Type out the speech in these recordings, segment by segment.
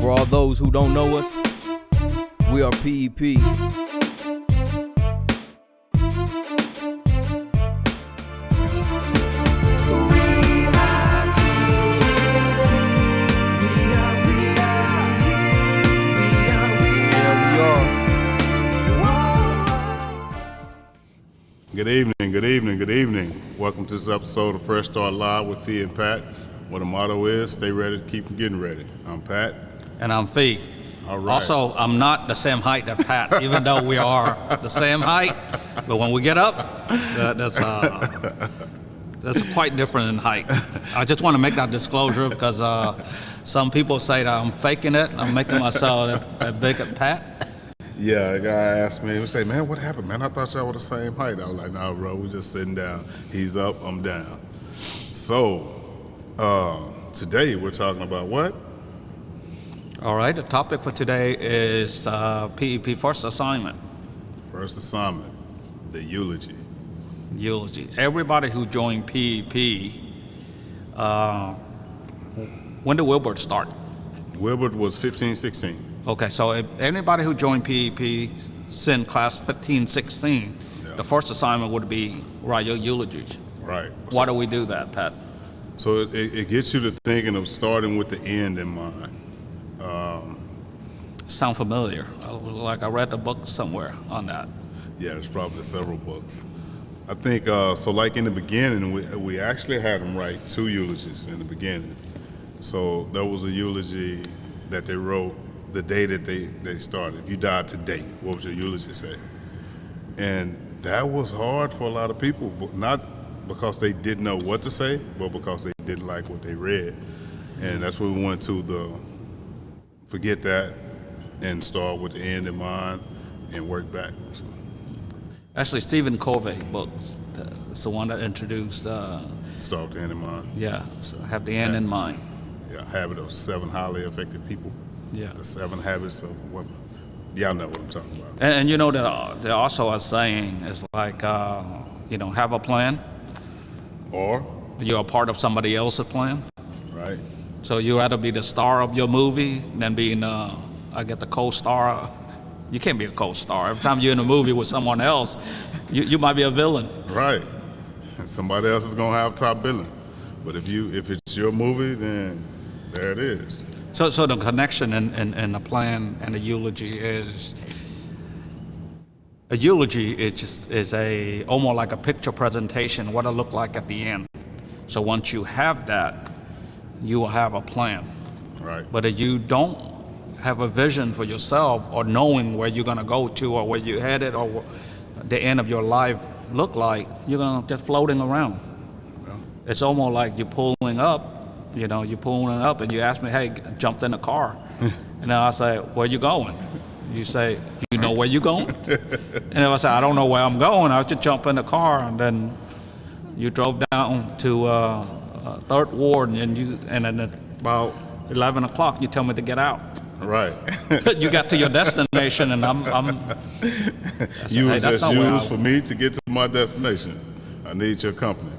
For all those who don't know us, we are PEP. Good evening, good evening, good evening. Welcome to this episode of Fresh Start Live with Fee and Pat. Where the motto is, stay ready, keep getting ready. I'm Pat. And I'm Fee. All right. Also, I'm not the same height as Pat, even though we are the same height. But when we get up, that's quite different in height. I just want to make that disclosure because some people say that I'm faking it. I'm making myself that big as Pat. Yeah, a guy asked me, he would say, man, what happened, man? I thought y'all were the same height. I was like, nah, bro, we're just sitting down. He's up, I'm down. So, today we're talking about what? All right, the topic for today is PEP first assignment. First assignment, the eulogy. Eulogy. Everybody who joined PEP, when did Wilbur start? Wilbur was 15, 16. Okay, so if anybody who joined PEP since class 15, 16, Yeah. the first assignment would be write your eulogies. Right. Why do we do that, Pat? So it gets you to thinking of starting with the end in mind. Sound familiar? Like I read the book somewhere on that. Yeah, there's probably several books. I think, so like in the beginning, we actually had them write 2 eulogies in the beginning. So there was a eulogy that they wrote the day that they started. If you died today, what would your eulogy say? And that was hard for a lot of people, but not because they didn't know what to say, but because they didn't like what they read. And that's when we went to forget that and start with the end in mind and work back. So. Actually, Stephen Covey book is the one that introduced. Start with the end in mind. Yeah, so have the end in mind. Yeah, habit of 7 highly effective people. Yeah. The 7 habits of women. Y'all know what I'm talking about. And you know, there also a saying is like, have a plan. Or, You're a part of somebody else's plan. right? So you rather be the star of your movie than being, the co-star. You can't be a co-star. Every time you're in a movie with someone else, you might be a villain. Right. And somebody else is gonna have top billing. But if it's your movie, then there it is. So the connection in the plan and the eulogy is a eulogy is almost like a picture presentation, what it look like at the end. So once you have that, you will have a plan. Right. But if you don't have a vision for yourself or knowing where you're gonna go to or where you're headed or what the end of your life look like, you're gonna just floating around. Yeah. It's almost like you're pulling up and you ask me, hey, jumped in the car. And then I say, where you going? You say, you know where you going? And if I say, I don't know where I'm going, I just jump in the car. And then you drove down to 3rd Ward and then at about 11 o'clock, you tell me to get out. Right. You got to your destination and I'm You was that's just not where used for me to get to my destination. I need your company.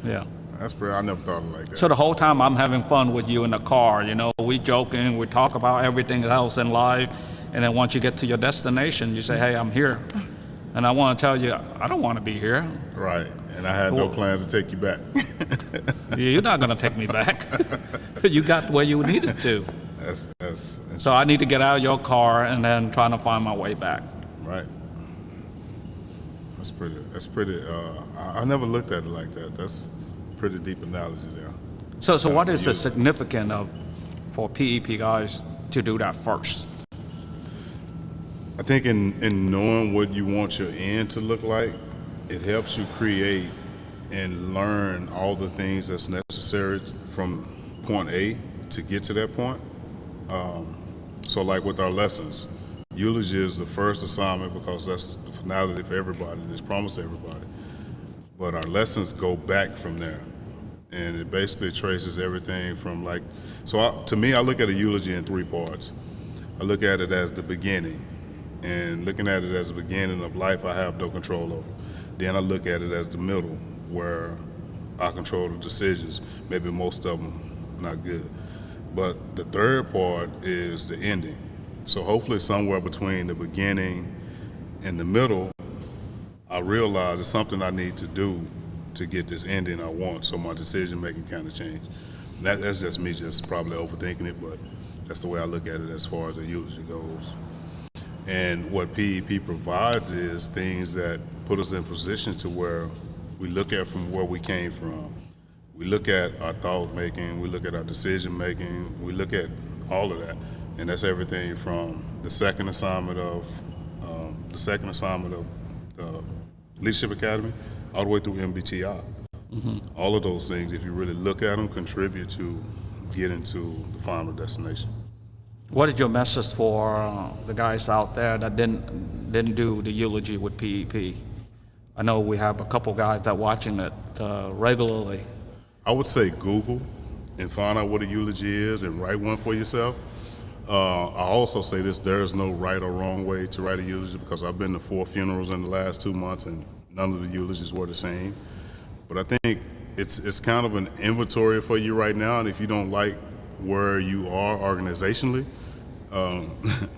Yeah. That's pretty, I never thought of it like that. So the whole time I'm having fun with you in the car, we joking, we talk about everything else in life, and then once you get to your destination, you say, hey, I'm here. And I want to tell you, I don't want to be here. Right. And I had no plans to take you back. You're not going to take me back. You got where you needed to. That's So I need to get out of your car and then trying to find my way back. right. That's pretty, I never looked at it like that. That's pretty deep analogy there. So what is the significance for PEP guys to do that first? I think in knowing what you want your end to look like, it helps you create and learn all the things that's necessary from point A to get to that point. So like with our lessons, eulogy is the first assignment because that's the finality for everybody and it's promised to everybody. But our lessons go back from there. And it basically traces everything from to me, I look at a eulogy in 3 parts. I look at it as the beginning. And looking at it as the beginning of life I have no control over. Then I look at it as the middle, where I control the decisions. Maybe most of them not good. But the third part is the ending. So hopefully somewhere between the beginning and the middle, I realize it's something I need to do to get this ending I want, so my decision making kind of change. That's just me just probably overthinking it, but that's the way I look at it as far as the eulogy goes. And what PEP provides is things that put us in position to where we look at from where we came from. We look at our thought making, we look at our decision making, we look at all of that. And that's everything from the second assignment of the Leadership Academy all the way through MBTI. All of those things, if you really look at them, contribute to getting to the final destination. What is your message for the guys out there that didn't do the eulogy with PEP? I know we have a couple guys that watching it regularly. I would say Google and find out what a eulogy is and write one for yourself. I also say this: there is no right or wrong way to write a eulogy, because I've been to 4 funerals in the last 2 months and none of the eulogies were the same. But I think it's kind of an inventory for you right now, and if you don't like where you are organizationally,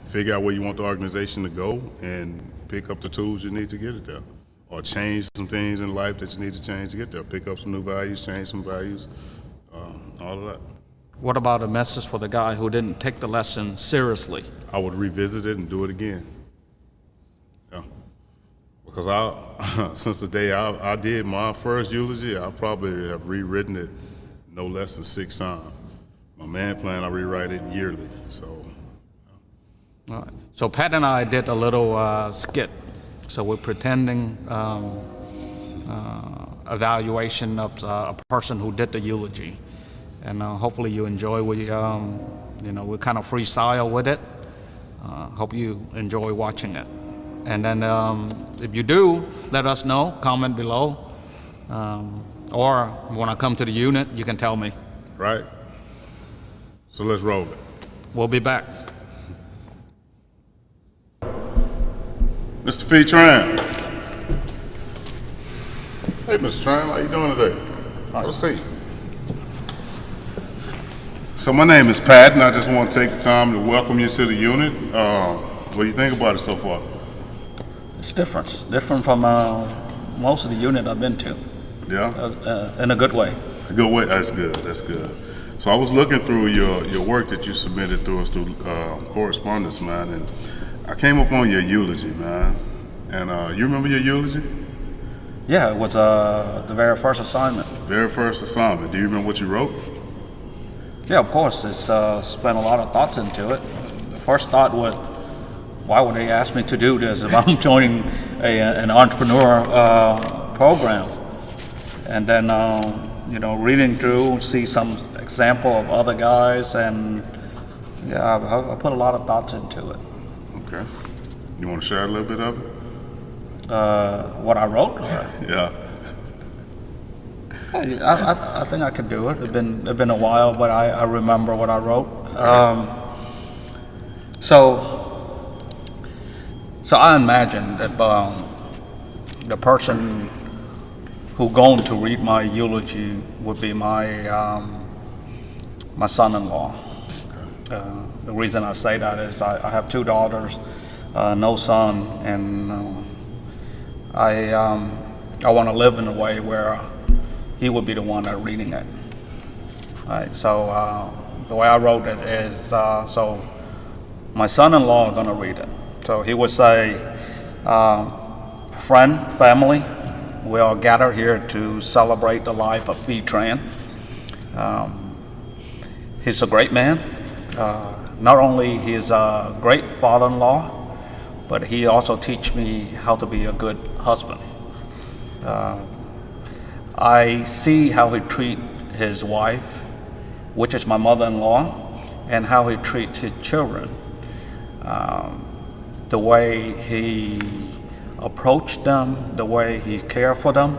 figure out where you want the organization to go and pick up the tools you need to get it there, or change some things in life that you need to change to get there. Pick up some new values, change some values, all of that. What about a message for the guy who didn't take the lesson seriously? I would revisit it and do it again. Yeah. Because since the day I did my first eulogy, I probably have rewritten it no less than 6 times. My man plan, I rewrite it yearly. So. All right. So Pat and I did a little skit. So we're pretending evaluation of a person who did the eulogy, and hopefully you enjoy. We kind of freestyle with it. Hope you enjoy watching it. And then if you do, let us know. Comment below, or when I come to the unit, you can tell me. Right. So let's roll it. We'll be back. Mr. P. Tran. Hey, Mr. Tran, how you doing today? Have a seat. So my name is Pat, and I just want to take the time to welcome you to the unit. What do you think about it so far? It's different from most of the unit I've been to. Yeah? In a good way. A good way? That's good, that's good. So I was looking through your work that you submitted through us through correspondence, man, and I came up on your eulogy, man. And you remember your eulogy? Yeah, it was the very first assignment. Very first assignment. Do you remember what you wrote? Yeah, of course. It's spent a lot of thoughts into it. The first thought was, why would they ask me to do this if I'm joining an entrepreneur program? And then, reading through, see some example of other guys, and yeah, I put a lot of thoughts into it. Okay. You want to share a little bit of it? What I wrote? Yeah. I think I could do it. It's been a while, but I remember what I wrote. So I imagine that the person who going to read my eulogy would be my my son-in-law. The reason I say that is I have 2 daughters, no son, and I want to live in a way where he would be the one that reading it. Right. So the way I wrote it is so my son-in-law is going to read it. So he would say, "Friend, family, we all gather here to celebrate the life of Phi Tran. He's a great man. Not only he's a great father-in-law, but he also teach me how to be a good husband. I see how he treat his wife, which is my mother-in-law, and how he treats his children. The way he approached them, the way he cared for them,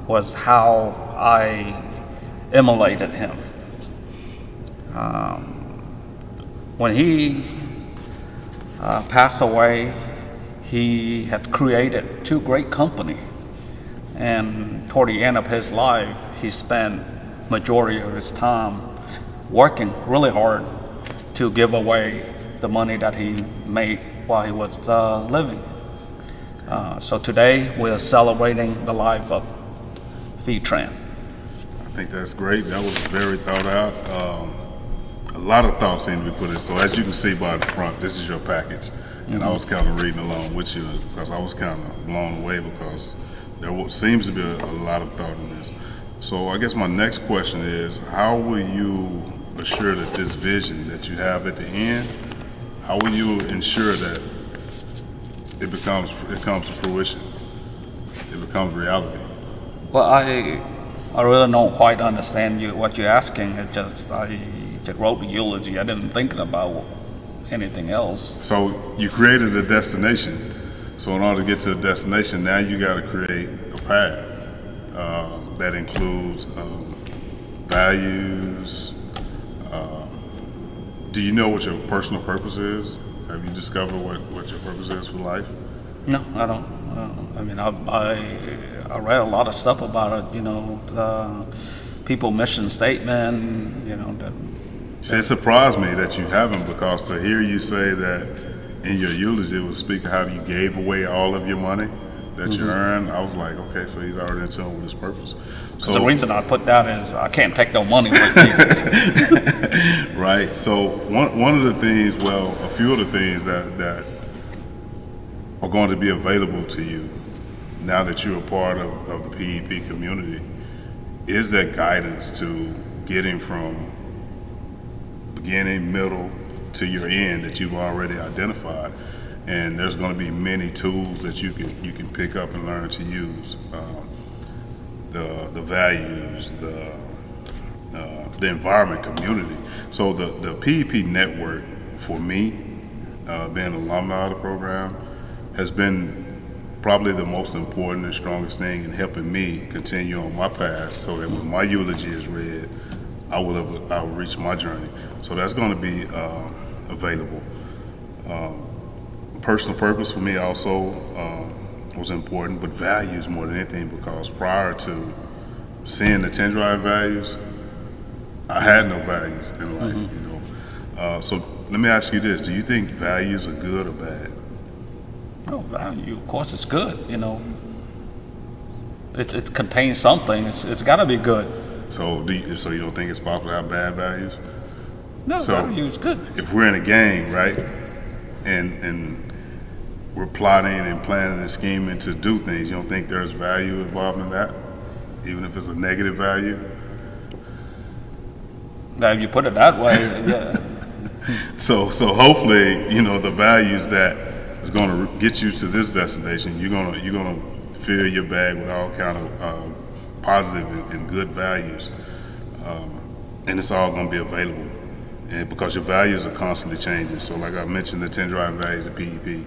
was how I emulated him. When he passed away, he had created 2 great companies, And toward the end of his life, he spent majority of his time working really hard to give away the money that he made while he was living. So today we're celebrating the life of Phi Tran. I think that's great. That was very thought out. A lot of thought seemed to be put in. So as you can see by the front, this is your package. And I was kind of reading along with you because I was kind of blown away because seems to be a lot of thought in this. So I guess my next question is, how will you assure that this vision that you have at the end, how will you ensure that it comes to fruition, it becomes reality? Well, I really don't quite understand what you're asking. I just wrote the eulogy. I didn't think about anything else. So you created a destination. So in order to get to the destination, now you got to create a path that includes values. Do you know what your personal purpose is? Have you discovered what your purpose is for life? No, I don't. I mean, I read a lot of stuff about it. The people mission statement. See, it surprised me that you haven't, because to hear you say that in your eulogy it would speak of how you gave away all of your money that you earned, I was like, okay, so he's already in tune with his purpose. So the reason I put that is I can't take no money with me. Right. So one of the things, a few of the things that are going to be available to you now that you're a part of the PEP community is that guidance to getting from beginning, middle to your end that you've already identified. And there's going to be many tools that you can pick up and learn to use. The values, the environment, community. So the PEP network for me, being an alumni of the program, has been probably the most important and strongest thing in helping me continue on my path, so that when my eulogy is read, I will reach my journey. So that's going to be available. Personal purpose for me also was important, but values more than anything, because prior to seeing the 10 driving values, I had no values in life. So let me ask you this: do you think values are good or bad? No, value, of course, it's good. It contains something. It's got to be good. So so you don't think it's possible to have bad values? No, So value is good. if we're in a gang, right, and we're plotting and planning and scheming to do things, you don't think there's value involved in that, even if it's a negative value? Now, if you put it that way, yeah. So hopefully, the values that is going to get you to this destination, you're gonna fill your bag with all kind of positive and good values, and it's all going to be available. And because your values are constantly changing. So like I mentioned, the 10 driving values of PEP,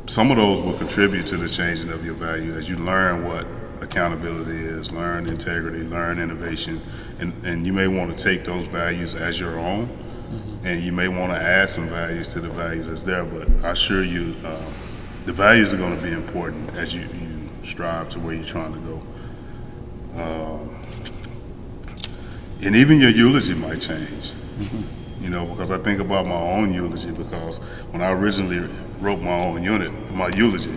some of those will contribute to the changing of your value as you learn what accountability is, learn integrity, learn innovation, and you may want to take those values as your own, and you may want to add some values to the values that's there, but I assure you the values are going to be important as you strive to where you're trying to go. And even your eulogy might change, because I think about my own eulogy, because when I originally wrote my eulogy,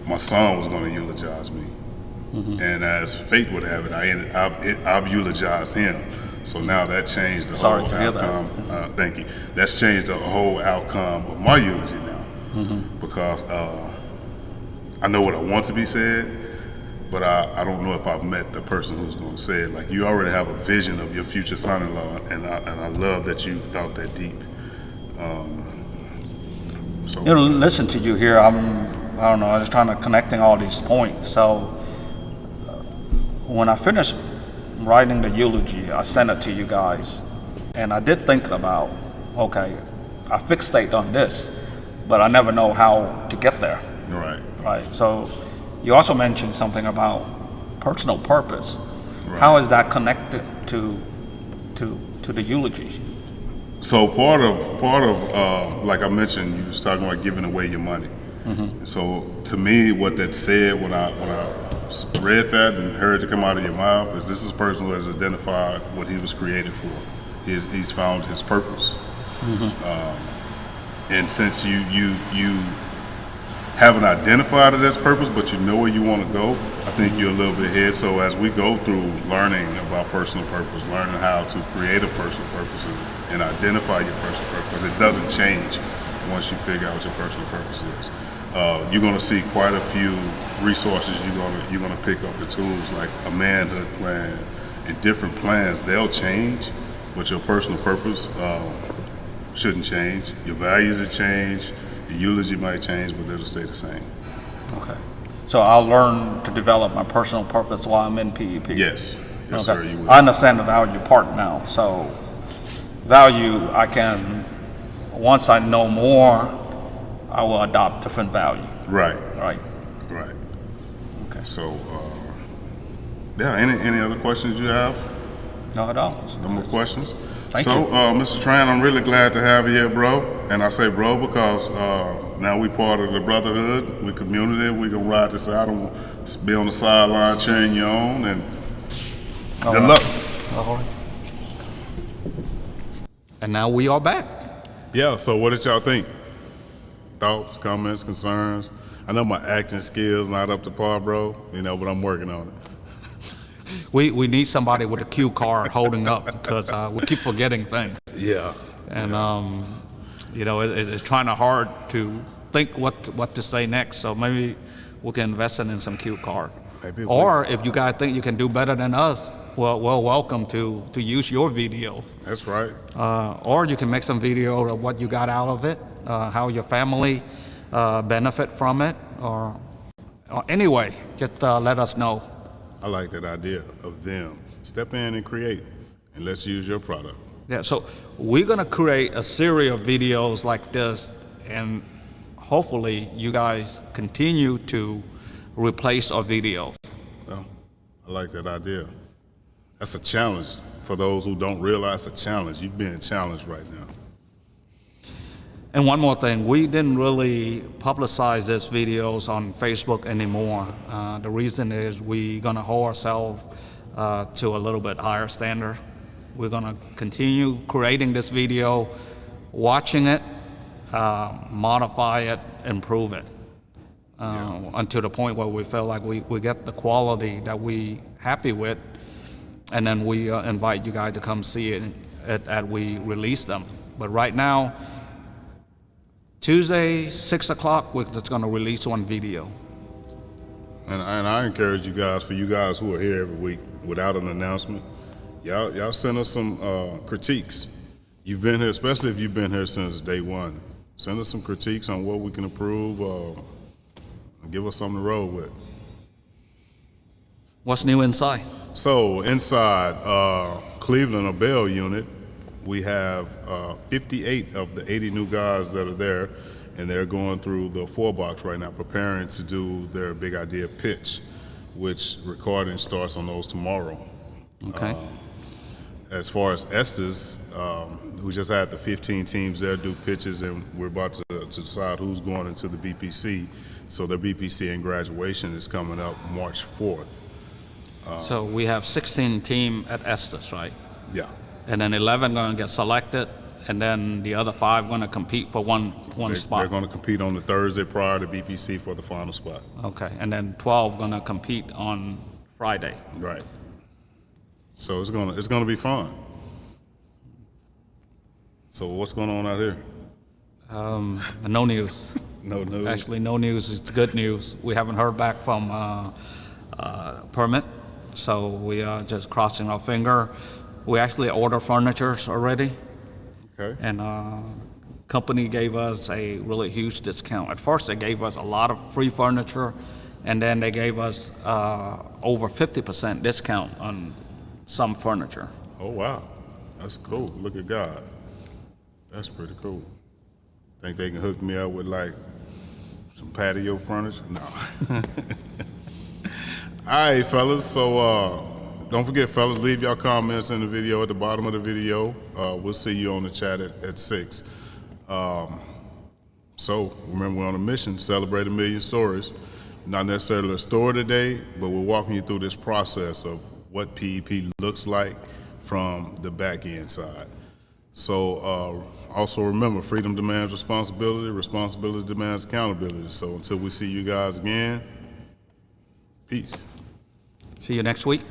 my son was going to eulogize me. And as fate would have it, I've eulogized him. So now that changed the Sorry whole to hear outcome. that. Thank you. That's changed the whole outcome of my eulogy now, because I know what I want to be said, but I don't know if I've met the person who's going to say it. Like, you already have a vision of your future son-in-law, and I love that you've thought that deep. Listen to you here. I don't know. I was trying to connecting all these points. So when I finished writing the eulogy, I sent it to you guys, and I did think about, okay, I fixate on this, but I never know how to get there. Right. So you also mentioned something about personal purpose. Right. How is that connected to the eulogy? So part of like I mentioned, you was talking about giving away your money. So to me, what that said when I read that and heard it come out of your mouth is this is a person who has identified what he was created for. He's found his purpose. And since you haven't identified it as purpose, but you know where you want to go, I think you're a little bit ahead. So as we go through learning about personal purpose, learning how to create a personal purpose and identify your personal purpose, it doesn't change once you figure out what your personal purpose is. You're going to see quite a few resources you're going to pick up the tools like a manhood plan and different plans. They'll change, but your personal purpose shouldn't change. Your values will change. The eulogy might change, but it'll stay the same. Okay. So I'll learn to develop my personal purpose while I'm in PEP. Yes, yes, Okay. sir. You will. I understand the value part now. So value, I can, once I know more, I will adopt different value. Right, Right. right. Okay. So, yeah. Any other questions you have? No, I don't. No more questions? Thank so, you. Mr. Tran, I'm really glad to have you here, bro. And I say bro because now we part of the brotherhood, we community. We gonna ride this out and be on the sideline cheering you on. And All good right. luck. All right. And now we are back. Yeah. So, what did y'all think? Thoughts, comments, concerns? I know my acting skills not up to par, bro. But I'm working on it. We need somebody with a cue card holding up because we keep forgetting things. Yeah. And it's trying to hard to think what to say next. So maybe we can invest in some cue card. Maybe Or if you guys think you can do better than us, well, we're welcome to use your videos. That's right. Or you can make some video of what you got out of it, how your family benefit from it, or anyway, just let us know. I like that idea of them. Step in and create, and let's use your product. Yeah, so we're gonna create a series of videos like this, and hopefully you guys continue to replace our videos. Well, I like that idea. That's a challenge. For those who don't realize it's a challenge, you're being challenged right now. And one more thing, we didn't really publicize these videos on Facebook anymore. The reason is we're gonna hold ourselves to a little bit higher standard. We're gonna continue creating this video, watching it, modify it, improve it, until the point where we feel like we get the quality that we happy with, and then we invite you guys to come see it as we release them. But right now, Tuesday, 6 o'clock, we're just gonna release one video. And I encourage you guys, for you guys who are here every week without an announcement, y'all send us some critiques. You've been here, especially if you've been here since day one. Send us some critiques on what we can improve, and give us something to roll with. What's new inside? So inside Cleveland, a Bell unit, we have 58 of the 80 new guys that are there, and they're going through the 4-box right now, preparing to do their big idea pitch, which recording starts on those tomorrow. Okay. As far as Estes, we just had the 15 teams there do pitches, and we're about to decide who's going into the BPC. So their BPC and graduation is coming up March 4th. So we have 16 team at Estes, right? Yeah. And then 11 gonna get selected, and then the other 5 gonna compete for one They're spot. going to compete on the Thursday prior to BPC for the final spot. Okay, and then 12 gonna compete on Friday. Right. So it's gonna be fun. So what's going on out here? No news. No news. Actually, no news. It's good news. We haven't heard back from permit, so we are just crossing our finger. We actually ordered furniture already, Okay. and company gave us a really huge discount. At first, they gave us a lot of free furniture, and then they gave us over 50% discount on some furniture. Oh wow, that's cool. Look at God. That's pretty cool. Think they can hook me up with like some patio furniture? No. All right, fellas. So don't forget, fellas, leave y'all comments in the video at the bottom of the video. We'll see you on the chat at 6. So remember, we're on a mission to celebrate 1 million stories. Not necessarily a story today, but we're walking you through this process of what PEP looks like from the back end side. So also remember, freedom demands responsibility, responsibility demands accountability. So until we see you guys again, peace. See you next week.